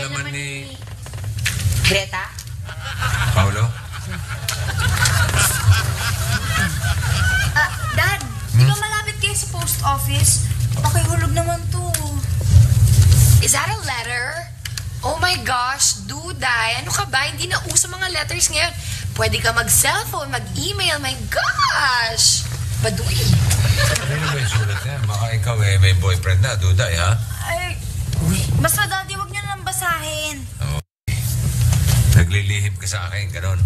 naman ni... Greta? Paolo? Dad, di ba malapit kayo sa post office? Pakihulog naman to. Is that a letter? Oh my gosh, Duday. Ano ka ba? Hindi na uso mga letters ngayon. Pwede ka mag-cellphone, mag-email. My gosh! Baduy. Ano ba yung sulat niya? Baka ikaw may boyfriend na, Duday, ha? Ay, basta daddy, wag niyo nang basahin. Oo. Naglilihim ka sa akin, ganon.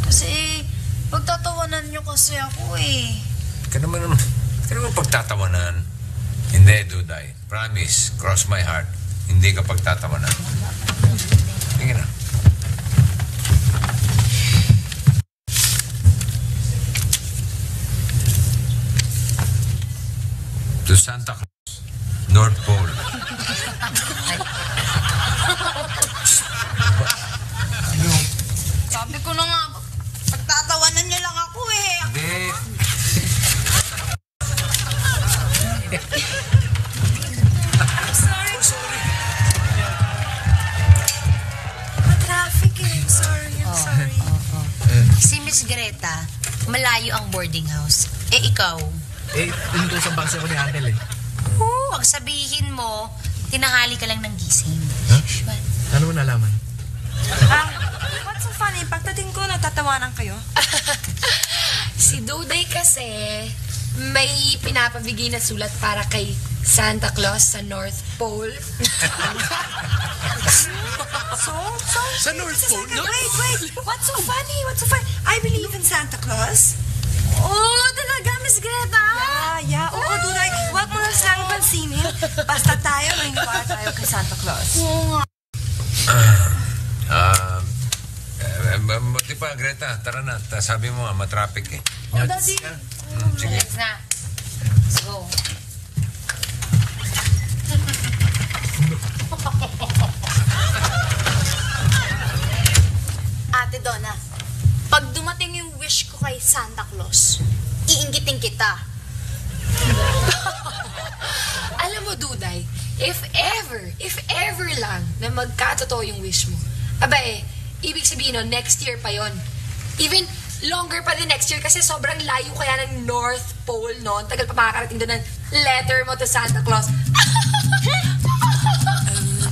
Kasi, pagtatawanan niyo kasi ako eh. Ka naman pagtatawanan. Hindi, Duday. Promise, cross my heart. Hindi ka pagtatawanan. Tingin na. To Santa Claus, North Pole. Sabi ko na nga, pagtatawanan niyo lang ako eh. Hindi. Sorry. Traffic eh. I'm sorry. Si Miss Greta, malayo ang boarding house. Eh, ikaw? Inutusan ba kasi ako ni Uncle eh? Huwag sabihin mo, tinahali ka lang ng gising. Huh? Usual. Ano mo nalaman? What's so funny? Pagdating ko, natatawanan kayo? Si Duday kasi, may pinapabigay na sulat para kay Santa Claus sa North Pole. Sa North Pole? No? Wait. What's so funny? I believe in Santa Claus. Oh, talaga, Miss Greta? Yeah. Oo, Duday. Huwag mo na silang pansinin. Basta tayo, naniniwala tayo kay Santa Claus. Oo nga. Di pa, Greta, tara na. Sabi mo nga, matraffic eh. Oh, Daddy. Sige. Let's na. Let's go. Ate Donna, pag dumating yung wish ko kay Santa Claus, iinggitin kita. Alam mo, Duday, if ever lang na magkatotoo yung wish mo, ibig sabihin no, next year pa yon. Even longer pa din next year kasi sobrang layo kaya ng North Pole, no? Tagal pa makakarating doon ng letter mo to Santa Claus.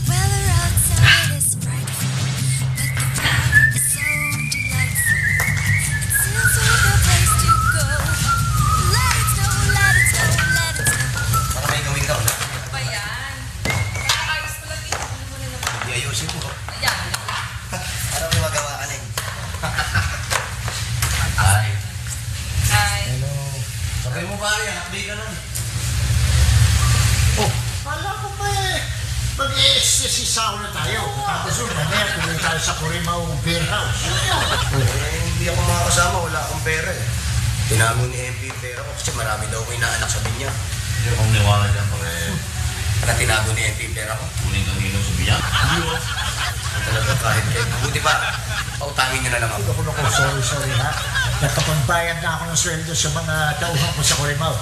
Weather outside is frightful, but the weather is so delightful. It seems like a place to go. Let it snow, let it snow, let it snow. Baka may gawin ka, wala? Ano ba yan? Ayos pala dito. Hindi ayusin mo. Ano may magawa ka na eh? Hi. Hello. Sabay mo ba yan? Hakbi ka nun. Oh, kala ko pa eh. Mag-iisisaw na tayo. Tapos yun, mamaya tuloy tayo sa Corimao Beer House. Hindi ako makakasama. Wala akong pera eh. Tinago ni MP yung pera ko kasi marami daw ko inaanak sa binya. Hindi akong niwala dyan pare. Kaya tinago ni MP yung pera ko. Kunin kang ilaw sa biyak. Talaga kahit kayo. Buti pa, pautangin nyo na lang ako. Sorry ha. Nagkapagbayad na ako ng sweldo sa mga tauhan ko sa Corimao.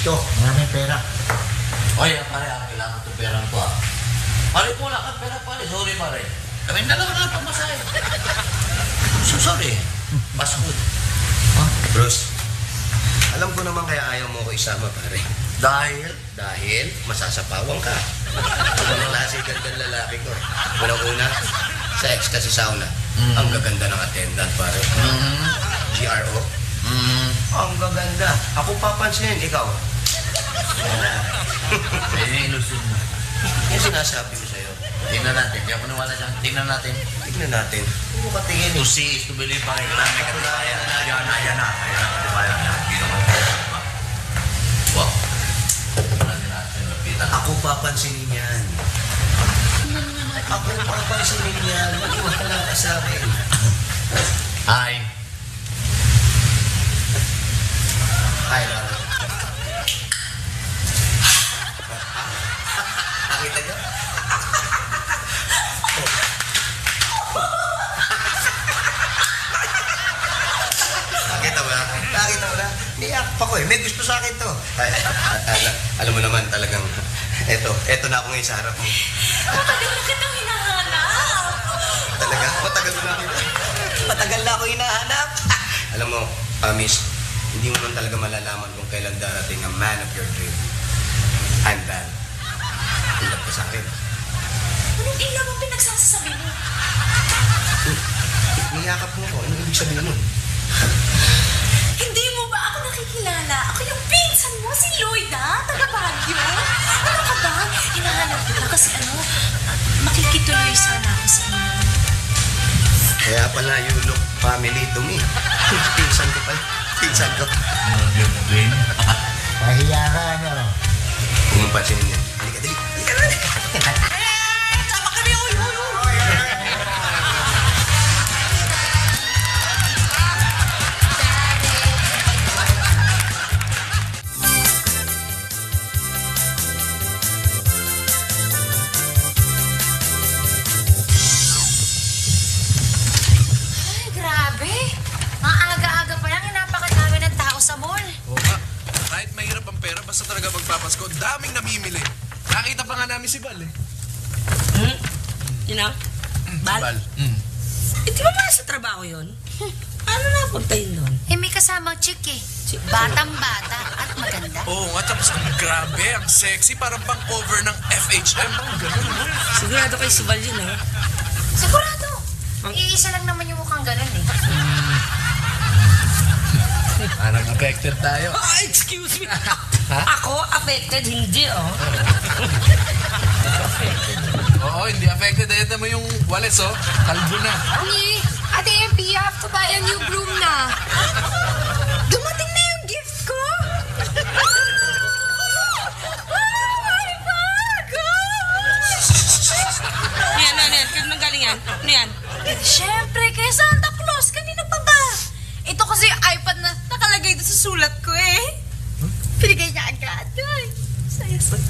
Ito, maraming pera. Oy, pare, kailangan ko itong perang to ah. Pare, wala kang pera pare. Sorry pare. Kami na lang na pamasahe. So sorry. Paskud. Bruce, alam ko naman kaya ayaw mo ko isama pare. Dahil? Dahil masasapawang ka. Ang klase gandang lalaki ko. Unang-una, sa ecstasy sauna. Ang gaganda ng attendant pare. GRO. Ang gaganda. Ako papansinin, ikaw. Ayun yung ilusyon mo. Yung sinasabi ko sa'yo. Tingnan natin. Hindi ako nawala dyan. Tingnan natin. Tignan natin. Huwag mo katingin To eh. see is to believe pare. Kailangan may katibayan. Yan na. Ayan na katibayan. Hindi naman. Wow. Tingnan natin. Lapitan. Ako papansinin yan. Ako papansinin yan. Mag-iwala ka sa akin. Hi. Hi, Laro. Nakita niyo? Nakita mo na? Nakita mo na? Niyak pa ko eh. May gusto sa akin to. Alam mo naman talagang Eto na ako ngayon sa harap mo. Matagal na kitang hinahanap. Talaga? Matagal na ako hinahanap. Alam mo, Miss, hindi mo man talaga malalaman kung kailan darating ang man of your dream. I'm Val. Tulad ka sa akin. Anong ilaw ang pinagsasabi mo? Niyakap mo ako. Ano ibig sabihin nun? Hindi mo ba ako nakikilala? Ako yung pinsan mo, si Lloyd, ha? Taga Baguio. Ano ka ba? Hinahanap kita kasi makikituloy sana ako sa inyo. Kaya pala, you look family to me. Pinsan ko pala. Pinsan ko. Pahiya ka, ano? Kung mapansinin niya. Halika, dali. Halika. Sama kami, oy! Ay, grabe. Ang aga-aga pa lang, napakadami ng tao sa mall. Oo nga. Kahit mahirap ang pera, basta talaga magpapasko, daming namimili. Nakita pa nga namin si Val eh. You know? Bal? Val. Di ba mga sa trabaho yun? Ano napunta yun doon? Eh, may kasamang chick eh. Batang-bata at maganda. Oo nga, tapos ang grabe, ang sexy, parang pang-cover ng FHM. Ang ganun, no? Sigurado kay si Val yun, ha? Sigurado. Iisa lang naman yung mukhang ganun eh. Parang affected tayo. Oh, excuse me! Ako, affected, hindi, oh. Oo, hindi affected. Ito mo yung wallets, oh. Kalbo na. Ni, Ate MP, you have to buy a new broom na. Dumating na yung gift ko! Yan. Kaya nang galing yan? Ano yan? Siyempre, kay Santa Claus. Kanina pa ba? Ito kasi iPad na nakalagay doon sa sulat ko eh. Pinigay niya agad. Ay, saya-saya.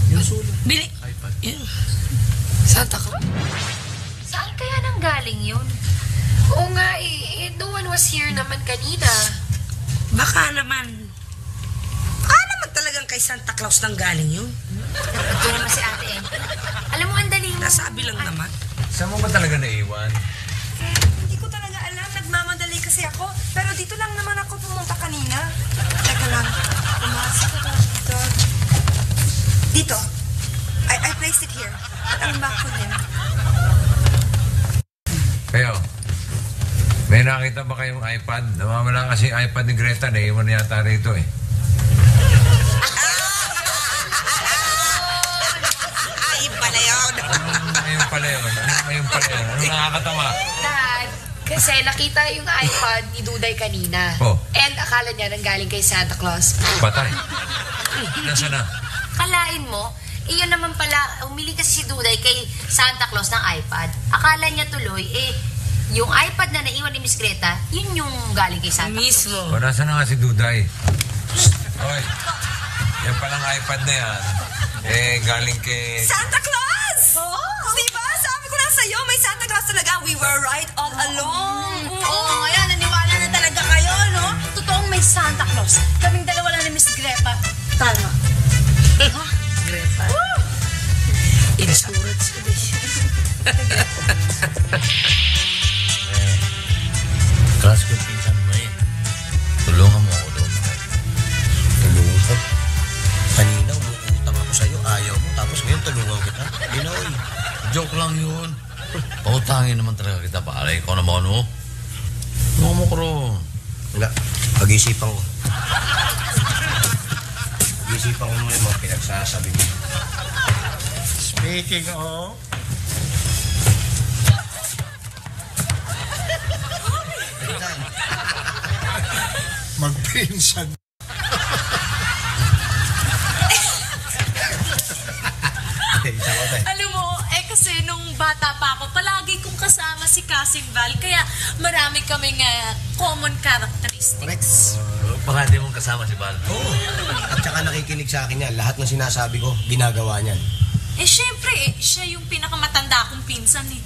Yung sulat. Bili. iPad. Yun. Santa Claus? Saan kaya nang galing yun? Oo nga eh, no one was here naman kanina. Baka naman talagang kay Santa Claus nang galing yun. Ito naman si Ate MP. Alam mo, ang dali mo. Nasabi lang naman. Saan mo ba talaga naiwan? Hindi ko talaga alam. Nagmamadali kasi ako. Pero dito lang naman ako pumunta kanina. Teka lang. Pumasok ako dito. Dito. I placed it here. I'm back with him. Kayo, may nakita ba kayong iPad? Namamala kasi yung iPad ni Greta, naiwan yata rito eh. Ay, pala yun. Ano pala yun? Ano nakakatawa? Dad, kasi nakita yung iPad ni Duday kanina. Oh. And akala niya nanggaling kay Santa Claus. Patay. Nasaan na? Kalain mo, iyon naman pala, umili kasi si Duday kay Santa Claus ng iPad. Akala niya tuloy, yung iPad na naiwan ni Miss Greta, yun yung galing kay Santa Claus. Mismo. O, nasaan na nga si Duday? Psst! Oy, yan palang iPad na yan. Galing kay... Santa Claus! Oh. Diba? Sabi ko lang sa'yo, may Santa Claus talaga. We were right all along. Oo, ngayon, naniwala na talaga kayo, no? Totoong may Santa Claus. Kaming dalawa lang ni Miss Greta. Tama. Greta. Insurance ko din. Class ko pinsan mo eh. Tulungan mo ako doon. Tulungan ko. Kanina, umuutang ako sa'yo. Ayaw mo. Tapos ngayon, tulungan kita. Ginoy. Joke lang yun. Pautangin naman talaga kita, pare. Ikaw naman, oh. Tulungan mo ko ron. Wala. Pag-isipan ko. Pag-isipan ko muna yung mga pinagsasabi mo. Speaking of... Magpinsan. Alam mo, kasi nung bata pa ako, palagi kong kasama si Cousin Val, kaya marami kaming common characteristics. Baka di mong kasama si Val. Oo. At saka nakikinig sa akin yan. Lahat ng sinasabi ko, ginagawa niyan. Syempre, siya yung pinakamatanda kong pinsan eh.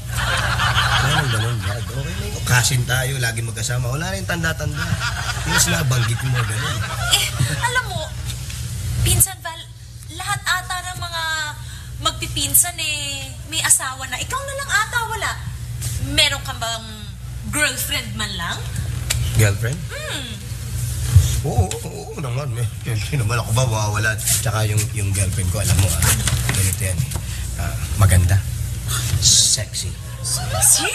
Ganun, Brad. Okay na yun. Kasin tayo, lagi magkasama. Wala rin tanda-tanda. Yung sinabanggit mo, ganun. Alam mo, pinsan Val, magpipinsan may asawa na. Ikaw na lang ata wala. Meron ka bang girlfriend man lang? Girlfriend? Oo naman. Hindi naman ako mawawala. Tsaka yung girlfriend ko, alam mo ganito yan maganda. Sexy. Sexy?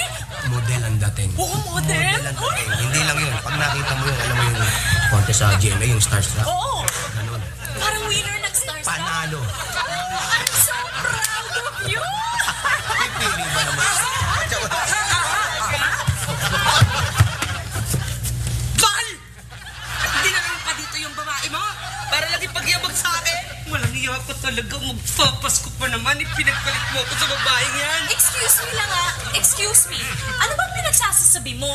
Model ang dating. Oo, model? Model ang dating. Hindi lang yun. Pag nakita mo yun, alam mo yung contest sa GMA, yung Starstruck. Oo. Ganun. Parang winner ng Starstruck. Panalo. I'm so proud of you! Pipili ba naman? Bakal! Hindi na naman pa dito yung babae mo para lagi pagyabag sa akin. Walang iya ko talaga. Magpapasko pa naman. Pinagpalit mo ako sa babaeng yan. Excuse me lang Excuse me. Ano bang pinagsasasabi mo?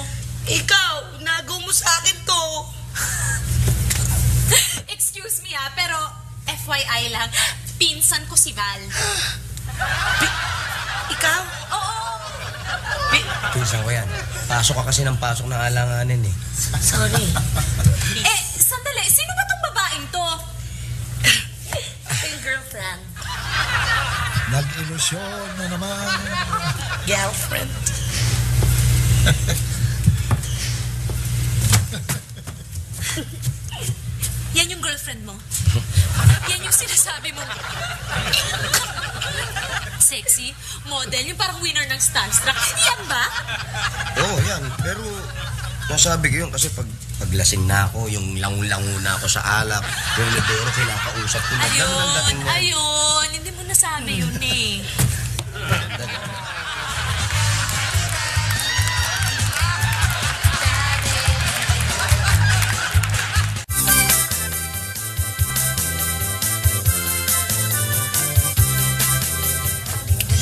Ikaw, nagaw mo sa akin to. Excuse me pero FYI lang, pinsan ko si Val. Ikaw? Oo. Pinsan ko yan. Pasok ka kasi ng pasok ng alanganin eh. Sorry. Sandali. Sino ba tong babaeng to? Yung girlfriend. Nag-ilusyon na naman. Girlfriend. Yan yung girlfriend mo? Yan yung sinasabi mo? Sexy, model, yung parang winner ng Starstruck. Yan ba? Oo, yan. Pero nasabi ko yun kasi paglasing na ako, yung langu-langu na ako sa alak, yung medoro kinakausap ko. Ayun. Hindi mo nasabi yun eh.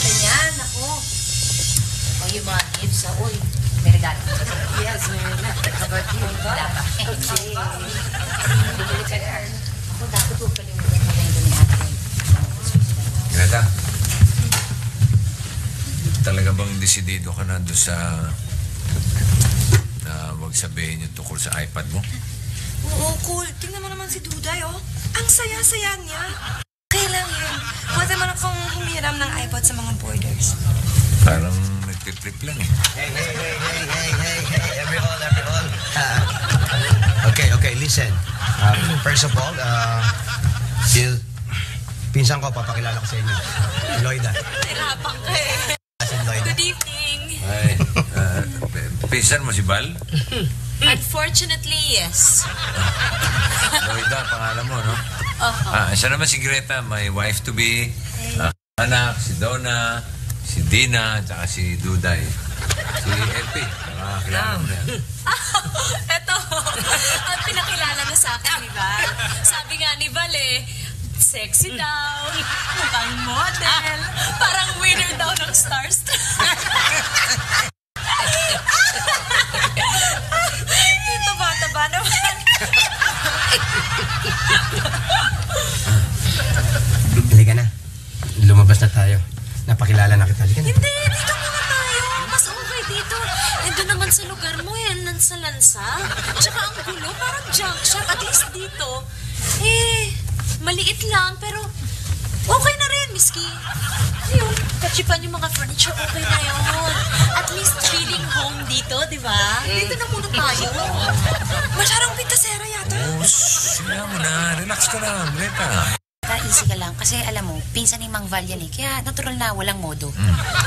Ganyan, ako. O yung mga kids sa uy. May regalo. Yes, ma'am. How about you? Bumili ka na. Ako dapat huwag kalimutan na tayo ni ate. Greta, talaga bang desidido ka na doon sa na wag sabihin yung tukol sa iPad mo? Oo, cool. Tingnan mo naman si Duday, oh. Ang saya-saya niya. Okay lang yun. Pwede man akong humiram ng iPad sa mga borders. Parang nagtitrip lang eh. Hey, every all. Okay, listen. First of all, pinsan ko, papakilala ko sa inyo. Si Lloyda. Nahirapan ka eh. Si Lloyda. Good evening. Ay, pinsan mo si Val? Unfortunately, yes. Lloyda, pangalan mo, no? Oo. Siya naman si Greta, my wife-to-be. Anak, si Donna, si Dina, tsaka si Duday. Si LP, nakakilala mo na yan. Eto, ang pinakilala na sa akin ni Val. Sabi nga ni Val sexy daw, mukhang model, parang winner daw ng Starstruck. Ito bata-bata naman. Halika na. Lumabas na tayo. Napakilala na kita. Halika na. Hindi, dito muna tayo. Mas okay dito. Nandun naman sa lugar mo lansa-lansa. Tsaka ang gulo, parang junk shop. At least dito, maliit lang, pero okay na rin, miski. Ayun, kachipan yung mga furniture, okay na yun. At least feeling home dito, di ba? Dito na muna tayo. Masyadong pintasera yata. Sige mo na, relax ka lang, Greta. Easy ka lang. Kasi alam mo, pinsan ni Mang Val yan eh. Kaya natural na, walang modo.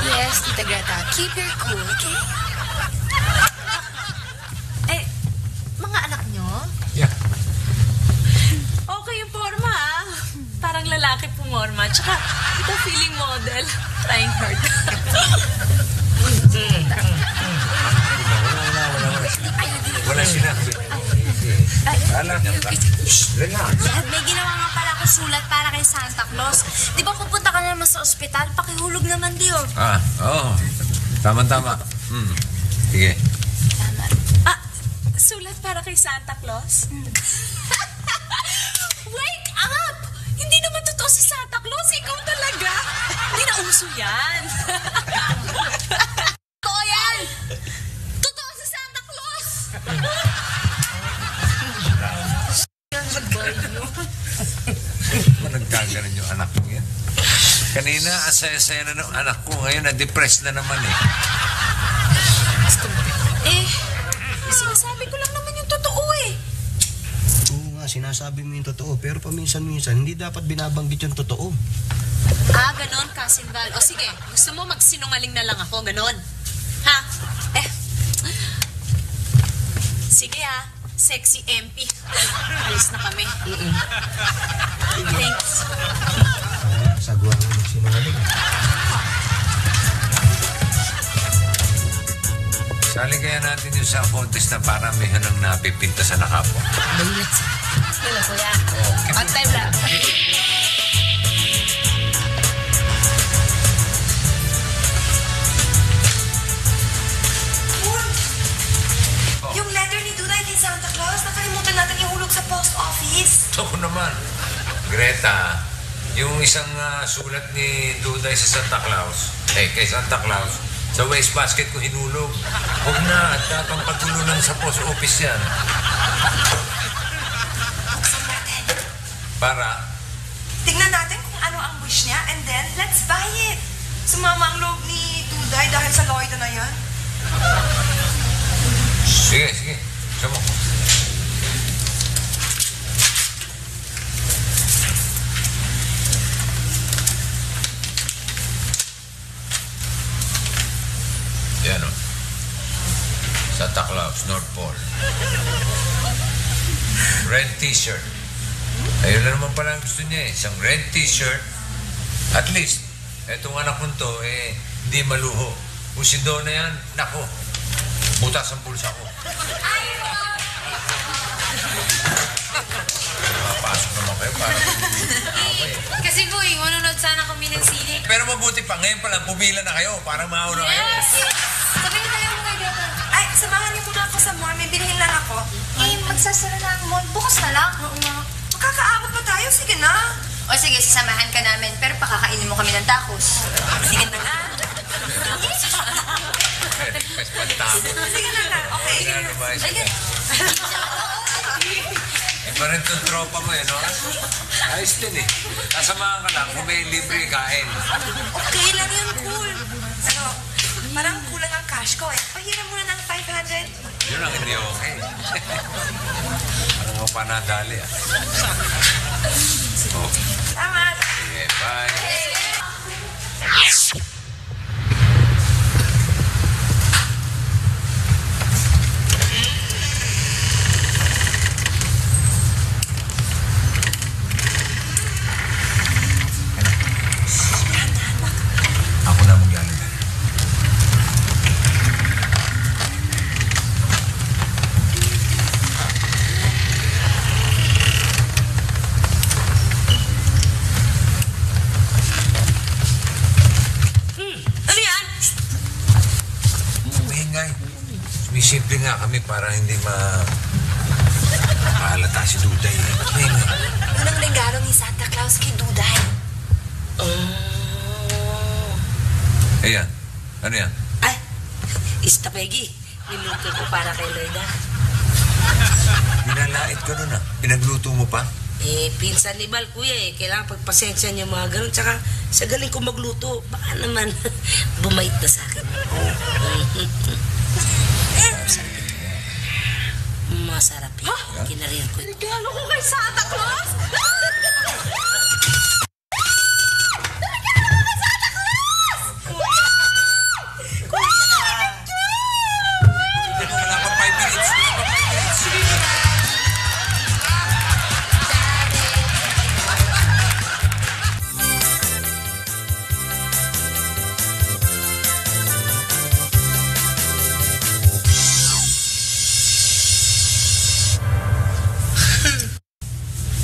Yes, Tita Greta. Keep your cool, okay? Mga anak nyo? Yeah. Okay yung forma, Parang lalaki pumorma. Tsaka, ito feeling model. Trying hard. Wala sinabi. Alam niya. Relax. At may ginawa nga pala ako sulat para kay Santa Claus. Di ba pupunta ka naman sa ospital? Pakihulog naman di, oh. Oo. Tama-tama. Sige. Sulat para kay Santa Claus? Wake up! Hindi naman totoo si Santa Claus. Ikaw talaga. Hindi na uso yan. Totoo yan! Totoo si Santa Claus! Nagkaganon yung anak mo yan. Kanina, asaya-saya na ng anak ko. Ngayon, na-depressed na naman eh. Sinasabi ko lang naman yung totoo eh. Oo nga, sinasabi mo yung totoo. Pero paminsan-minsan, hindi dapat binabanggit yung totoo. Ganon, Kasinbal. O sige, gusto mo magsinungaling na lang ako, ganon? Ha? Sige ha, sexy MP. Alis na kami. Thanks. Sagwa mo magsinungaling. Sali kaya natin yung sa contest na para may hanang napipinta sa nakapwa. Hello, kuya. On time lang. Yung letter ni Duday kay Santa Claus, nakalimutan natin ihulog sa post office. Ito naman, Greta, yung isang sulat ni Duday sa Santa Claus, kay Santa Claus, sa wastebasket ko hinulog. Huwag na, at tatangpagulo lang sa post office yan. Buksan natin. Para, Tingnan natin kung ano ang wish niya and then let's buy it. Sumama ang loob ni Duday dahil sa Lloyda na yan. sige, sama ko. Yan o. Santa Claus, North Pole. Red t-shirt. Ayun na naman pala ang gusto niya eh. Isang red t-shirt. At least, etong anak ko to, hindi maluho. Kung si Donna yan, nako, butas ang bulsa ko. Papasok naman kayo para Kasi po manunod sana kami ng sine. Pero mabuti pa, ngayon pa lang, pumila na kayo. Parang mauna kayo. Sabi na tayo mga gata. Ay, samahan niyo muna ako sa mall. May bilhin lang ako. Magsasara na ang mall. Bukas na lang. Oo nga. Makakaabot pa tayo. Sige na. O sige, sasamahan ka namin. Pero pakakainin mo kami ng tacos. Sige na nga. Mas pantapos. Sige na nga. Okay. Sige. Iba rin itong tropa mo no? Ayos din eh. Kasamahan ka lang kung may libre kain. Okay lang yun, cool. Ano, parang kulang ang cash ko eh. Pahiram muna ng 500. Yun ang hindi okay. Parang ako pa nadali ah. Oh. Salamat. Sige, bye. Ako na maglalagay. Ano yan? Maingay. Sumisimple nga kami para hindi makahalata si Duday. Maingay. Anong regalo ni Santa Claus kay Duday? Ayan. Ano yan? Ay, istapegi. Niluto ko para kay Lloyda. Binalait ka nun ah. Pinagluto mo pa? Pinsan ni Bal, kuya Kailangan pagpasensya niya mga ganun. Tsaka, sa galing ko magluto, baka naman bumait na sa akin. Masarap eh. Kinariyan ko ito. Regalo ko kay Santa Claus? Wala pa 5 minutes.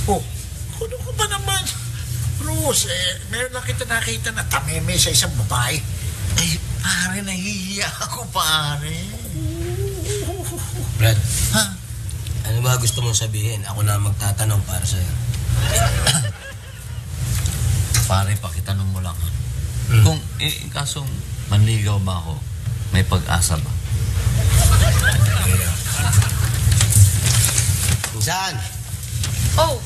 Oh, ano ka ba naman? Rose, meron lang kita nakita na tameme sa isang babae. Ay, pare, nahihiya ako, pare. Brad, Ha? ano ba gusto mong sabihin? Ako na magtatanong para sa'yo. Pare, pakitanong mo lang. Kung, kasong manligaw ba ako, may pag-asa ba? Saan? Oh,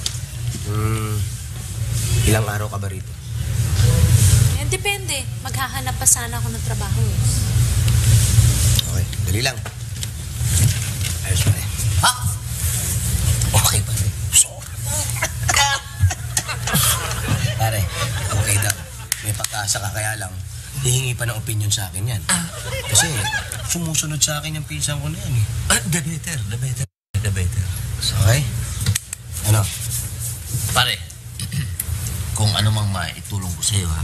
Ilang araw ka ba rito? Depende. Maghahanap pa sana ako ng trabaho. Okay, dali lang. Ayos pare. Ha? Okay, pare. Pare, okay daw. May pag-asa ka kaya lang. Hihingi pa ng opinion sa akin yan. Kasi sumusunod sa akin yung pinsan ko na yan eh. The better, the better, the better. Okay? Ano? Pare, kung ano mang maitulong ko sa'yo, ha?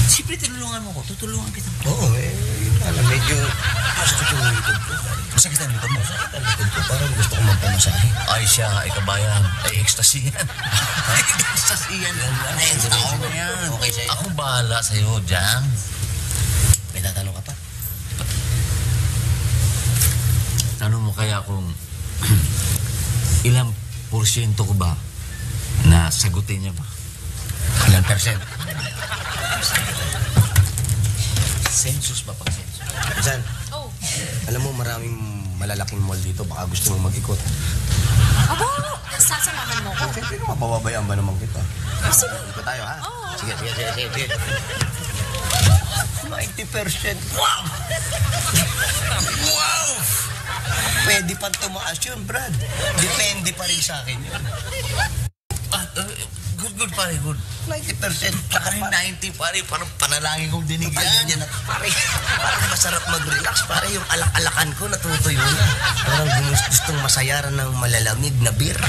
Siyempre, tulungan mo ko. Tutulungan kita. Oo, yun alam, medyo masakit yung likod ko. Masakit ang likod mo. Masakit ang likod ko, parang gusto ko magpamasahe. Ay siya, ay kabayan, ay ecstasy yan. Ecstasy yan. Next ako na yan. Okay sa'yo. Ako bahala sa'yo, Jang. May tatanong ka pa? Tanong mo kaya kung ilang porsyento ko ba na sagutin niya ba? Ilan percent? Census ba pag census? Minsan, Oh. alam mo maraming malalaking mall dito, baka gusto mong mag-ikot. Aba, sasamahan mo ko. Siyempre, mapababayaan ba naman kita? Sige. Ikot tayo, ha? Oo. Sige. 90%. Wow! Wow! Pwede pang tumaas yun, Brad. Depende pa rin sa akin yun. Good pare, good. 90%. Pare, 90 pare, parang panalangin kong dinig Yan, yan. yan. Pare, parang masarap mag-relax. Pare, yung alak-alakan ko natutuyo na. Parang gustong masayaran ng malalamig na beer.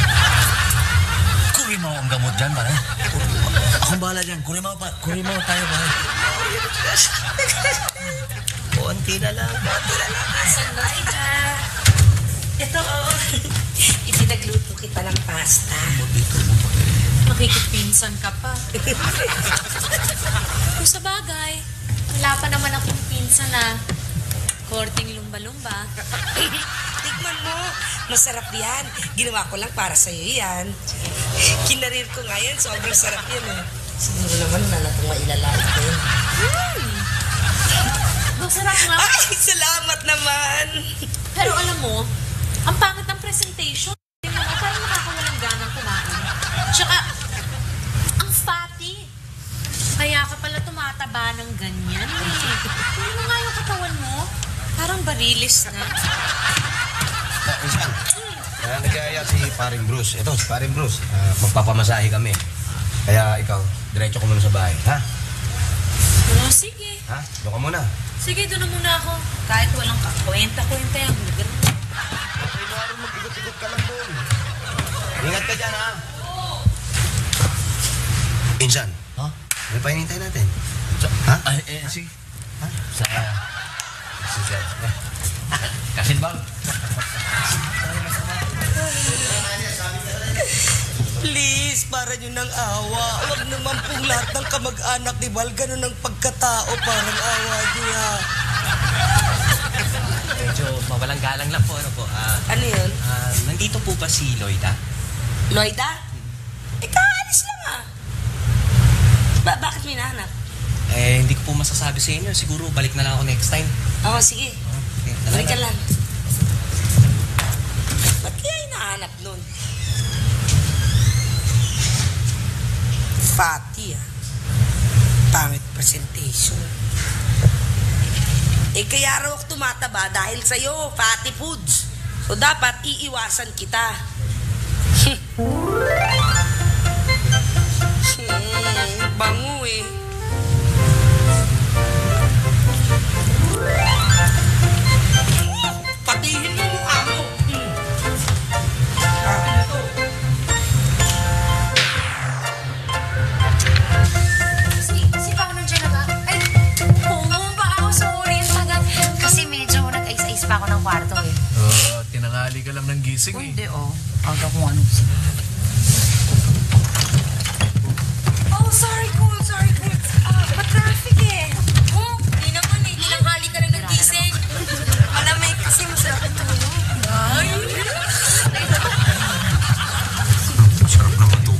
Kurimaw ang gamot dyan, pare. Akong bahala dyan. Kurimaw tayo, pare. Konti na lang. Sanay ka. Ito, itinagluto kita ng pasta. Makikipinsan ka pa. Kung sa bagay, wala pa naman akong pinsan na korting lumba-lumba. Tikman mo. Masarap yan. Ginawa ko lang para sa'yo yan. Kinarir ko nga yan. Sobrang sarap yan eh. Siguro naman na itong mailalait ko yun. Masarap nga. Ay, salamat naman. Pero alam mo, ang pangit ng presentation. Tingnan mo, parang nakakawalang ganang kumain. Tsaka, ang fatty. Kaya ka pala tumataba ng ganyan eh. Tingnan mo nga yung katawan mo. Parang barilis na. Minsan, nag-aaya si paring Bruce. Ito, si paring Bruce. Magpapamasahe kami. Kaya ikaw, diretso ko muna sa bahay, ha? Oh, sige. Ha? Doon ka muna. Sige, doon na muna ako. Kahit walang kakwenta-kwenta yung lugar mo. Okay, Maro, mag-ikot-ikot ka lang doon. Ingat ka dyan, ha? Insan. Ha? Ano pa hinintay natin? Ha? Ay, sige. Ha? Sige. Kasin bang? Please, para nyo ng awa. Huwag naman pong lahat ng kamag-anak ni Val. Ganun ang pagkatao. Parang awa niya. Medyo mawalang galang lang po. Ano po? Ano yun? Nandito po ba si Lloyda? Lloyda? Kaalis lang ah. Bakit may nahanap? Hindi ko po masasabi sa inyo. Siguro balik na lang ako next time. Oo, sige. Okay, Balik ka lang. Ba't kaya hinahanap nun? Fatty ah. Pangit presentation. Kaya raw ako tumataba dahil sa'yo, fatty foods. So dapat iiwasan kita. Bango eh. Patihin mo mukha mo. Si Pao nandiyan na ba? Ay, oo, Pao, sorry. Kasi medyo nag-ais-ais pa ako ng kwarto eh. Tinangali ka lang ng gising eh. Hindi, oh. Aga kung ano. Oh, sorry, cool. Ma-traffic eh. Oh, hindi naman eh. Tinanghali ka rin ng gising. Malamig kasi masarap ang tulog. Ay, Sarap naman to.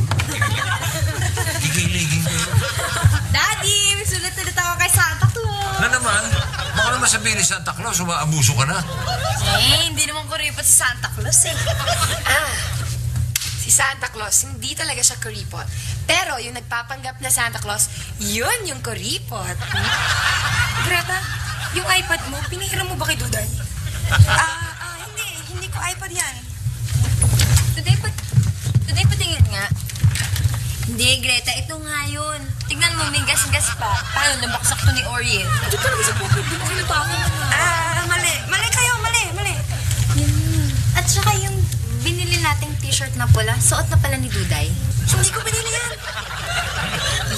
Liging kayo. Daddy, may sulat ulit ako kay Santa Claus. Na naman, baka naman sabihin ni Santa Claus, umaabuso ka na. Hindi naman kuripot si Santa Claus eh. Si Santa Claus, hindi talaga siya kuripot. Pero yung nagpapanggap na Santa Claus, yun yung kuripot. Greta, yung iPad mo, pinahiram mo ba kay Duday? Hindi ko iPad yan. Today, patingin nga. Hindi, Greta, ito nga yun. Tignan mo, may gas-gas pa. Paano, nabaksak to ni Orient? Ito talaga sa pocket, di mo kinatakan na. Mali. Mali kayo, mali. Yun. At saka yung binili nating t-shirt na pula, suot na pala ni Duday. Hindi ko binili yan.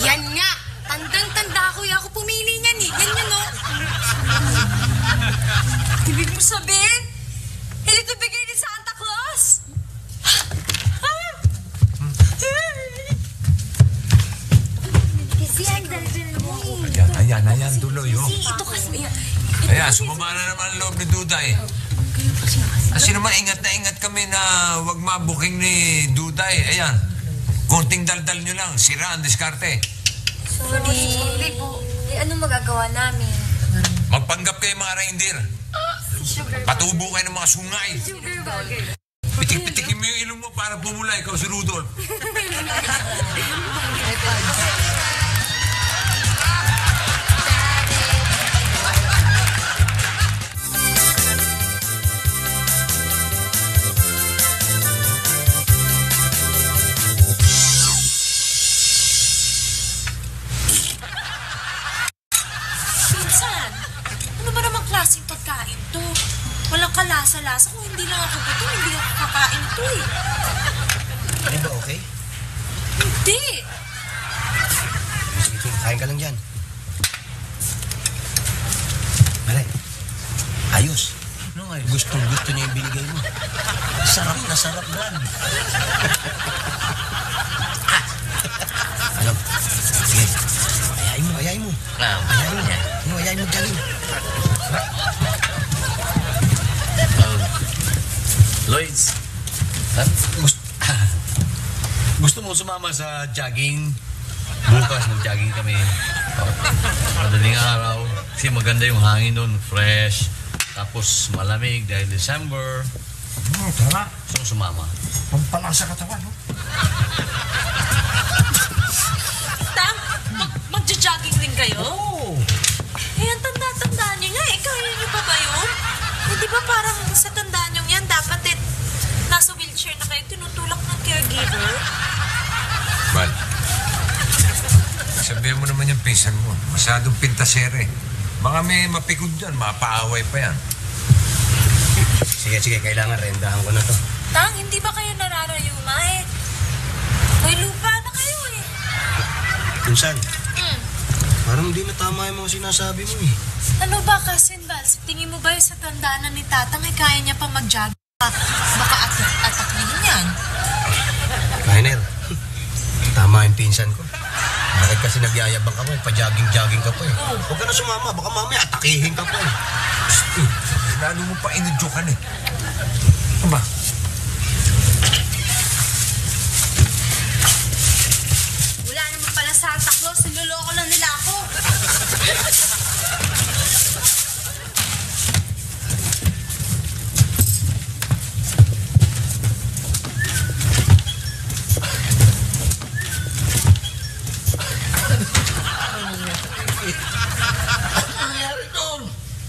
Yan nga! Tandang-tanda ko, ako pumili niyan eh. Yan yun, no? Ibig mo sabihin, hindi ito bigay ni Santa Claus? Kasi ang daldal mo. Ayan, tuloy, oh. Ito kasi. Ayan, sumama na naman ang loob ni Duday. Kasi naman, ingat na ingat kami na wag mabuking ni Duday. Ayan, konting daldal nyo lang, sira ang diskarte. Sorry po. Ano magagawa namin? Magpanggap kayo mga reindeer. Patubo kayo ng mga sungay. Pitik-pitikin mo yung ilong mo para pumula, ikaw si Rudolph. Pinsan, ano ba namang klaseng pagkain to? Walang kalasa-lasa. Kung hindi lang ako gutom, hindi ako kakain ito eh. Ano ba, okay? Hindi! Sige, kain ka lang dyan. Malay, ayos. Ano nga yun? Gustong-gusto niya yung binigay mo. Sarap na sarap, Brad. Ano? Sige, ayayin mo. Ayayin mo galing. Lloyds, gusto mo sumama sa jogging? Bukas mag-jogging kami. Madaling araw. Kasi maganda yung hangin doon, fresh. Tapos malamig dahil December. Tama. Gusto mo sumama? Pampalasa katawan, no? Tang, magja-jogging din kayo? Oo. Eh, ang tanda-tandaan nyo nga eh. Kaya nyo pa ba yun? Eh, di ba parang sa tandaan nyo yan, dapat nasa wheelchair na kayo, tinutulak ng caregiver? Bal, sabihan mo naman yung pinsan mo. Masyadong pintasere. Baka may mapikod dyan, mapaaway pa yan. Sige, kailangan rendahan ko na to. Tang, hindi ba kayo nararayuma eh? May lupa na kayo eh. Pinsan, parang hindi na tama yung mga sinasabi mo eh. Ano ba kasi, Vals? Tingin mo ba yung sa tandaan ni Tatang ay kaya niya pa mag-jog? Baka ataklihin yan. Rainer, tama yung pinsan ko. Bakit kasi nagyayabang ka pa eh, pa-jogging ka pa eh. Huwag ka na sumama, baka mamaya atakihin ka pa eh. Lalo mo pa inudyokan eh. Ano ba? Wala naman pala Santa Claus. Niloloko lang nila ako.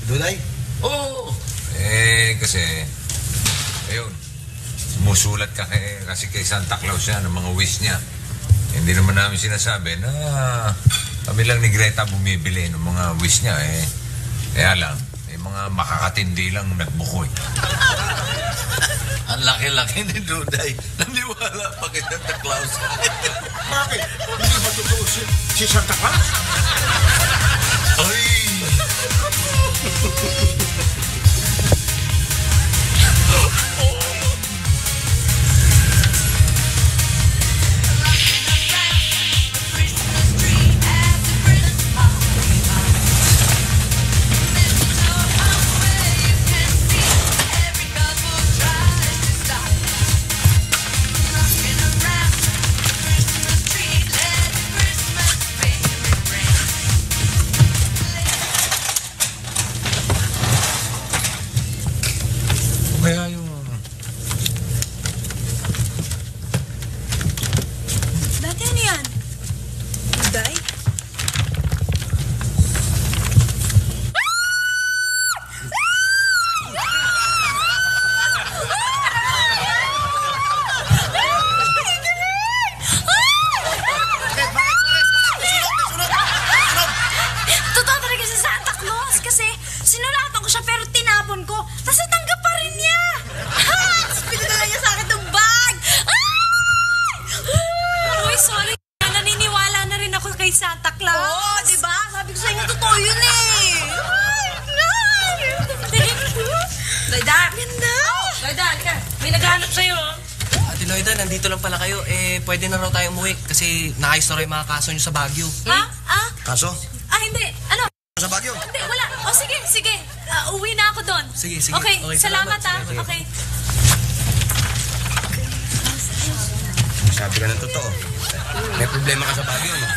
Duday? Oo. Kasi, ayun, sumusulat ka kasi kay Santa Claus yan, ng mga wish niya. Hindi naman namin sinasabi na kami lang ni Greta bumibili ng mga wish niya eh. Kaya lang, mga makakatindi lang nagbukoy. Ang laki-laki ni Duday. Naniwala pa kay Santa Claus. Bakit? Hindi ba totoo si Santa Claus? Ay! naman pala kayo, pwede na raw tayo umuwi kasi naayos na raw yung mga kaso nyo sa Baguio. Ha? Kaso? Hindi. Ano? Sa Baguio? Hindi, wala. O sige. Uwi na ako doon. Sige. Okay, salamat Sige. Okay. Sabi ka ng totoo. May problema ka sa Baguio, no?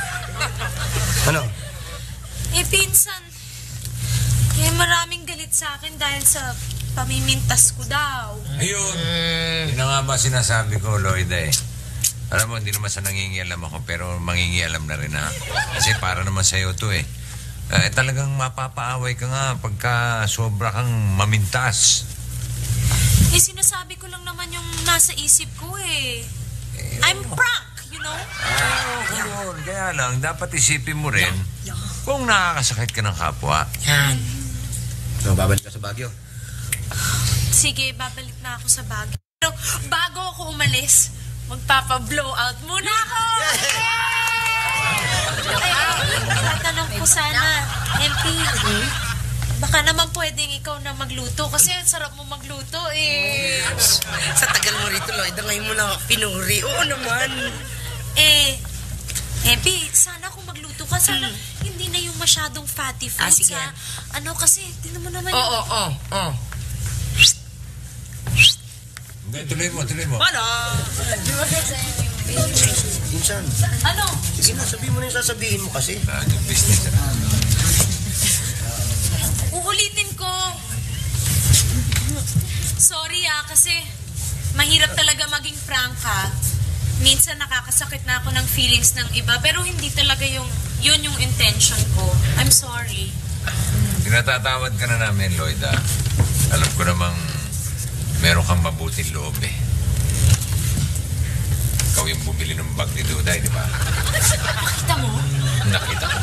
Ano? Pinsan. Maraming galit sa akin dahil sa pamimintas ko daw. Ayun. Yun na nga ba sinasabi ko, Lloyda eh. Alam mo, hindi naman sa nangingialam ako, pero mangingialam na rin ako. Kasi para naman sa'yo to eh. Talagang mapapaaway ka nga pagka sobra kang mamintas. Sinasabi ko lang naman yung nasa isip ko eh. I'm prank, you know? Yun. Kaya lang, dapat isipin mo rin kung nakakasakit ka ng kapwa. So, babalik ka sa Baguio? Sige, babalik na ako sa Baguio. Pero bago ako umalis, magpapa-blow out muna ako! Tatanong ko sana, MP, baka naman pwedeng ikaw na magluto kasi ang sarap mo magluto eh. Sa tagal mo rito, Lloyda, ngayon mo na pinuri. Oo naman. MP, sana kung magluto ka, sana hindi na yung masyadong fatty foods, sige. ha? Ano kasi, tingnan mo naman Oo. Hindi, tuloy mo. Paano? Minsan. Ano? Sige na, sabihin mo na yung sasabihin mo kasi. Yung business. Uulitin ko. Sorry kasi mahirap talaga maging frank ha. Minsan nakakasakit na ako ng feelings ng iba, pero hindi talaga yun yung intention ko. I'm sorry. Tinatatawad ka na namin, Lloyda. Alam ko namang meron kang mabuting loob eh. Ikaw yung bumili ng bag ni Duday, di ba? Nakita mo? Nakita ko.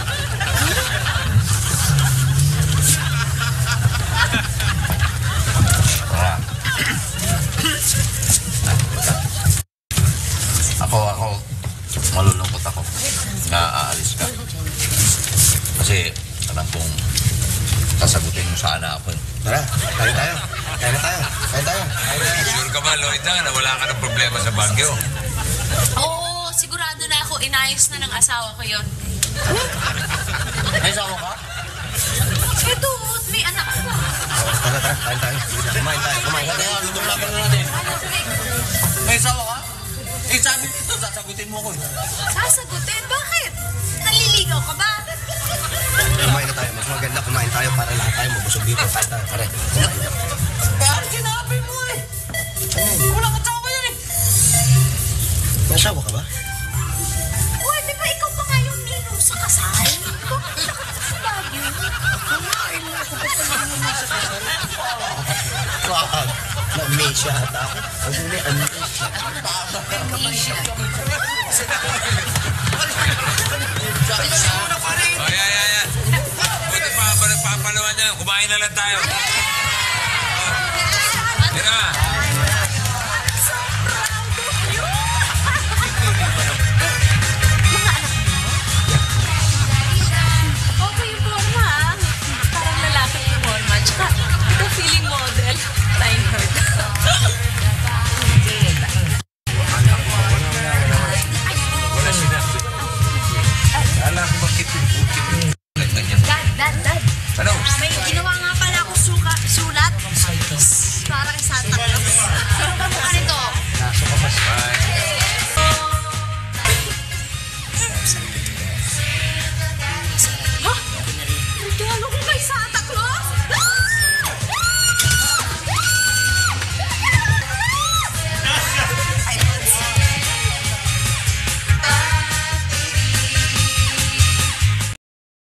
Ako, malulungkot ako na aalis ka. Kasi alam kong sasagutin mo sana ako. Tara, kain tayo. Sure ka ba, Lloyda, na wala ka ng problema sa Baguio? Oo, sigurado na ako. Inayos na ng asawa ko yon. May asawa ka? Ito, may anak ko. Tara, kain tayo. Kumain tayo. Luto na natin. May asawa ka? Sabi dito, sasagutin mo ko. Sasagutin? Bakit? Naliligaw ka ba? Kumain na tayo. Mas maganda kumain tayo para lahat tayo mabusog dito. Kain tayo, pare. Pero sinabi mo eh. Walang asawa yun eh. May asawa ka ba? Uy, di ba ikaw pa nga yung ninong sa kasal? Bakit nakita sa Baguio? Kumain na ako. Wag. Na-amnesia ata ako. Ang huli, amnesia. Ay. Buti pa, papalawan niya. Kumain na lang tayo. Tira.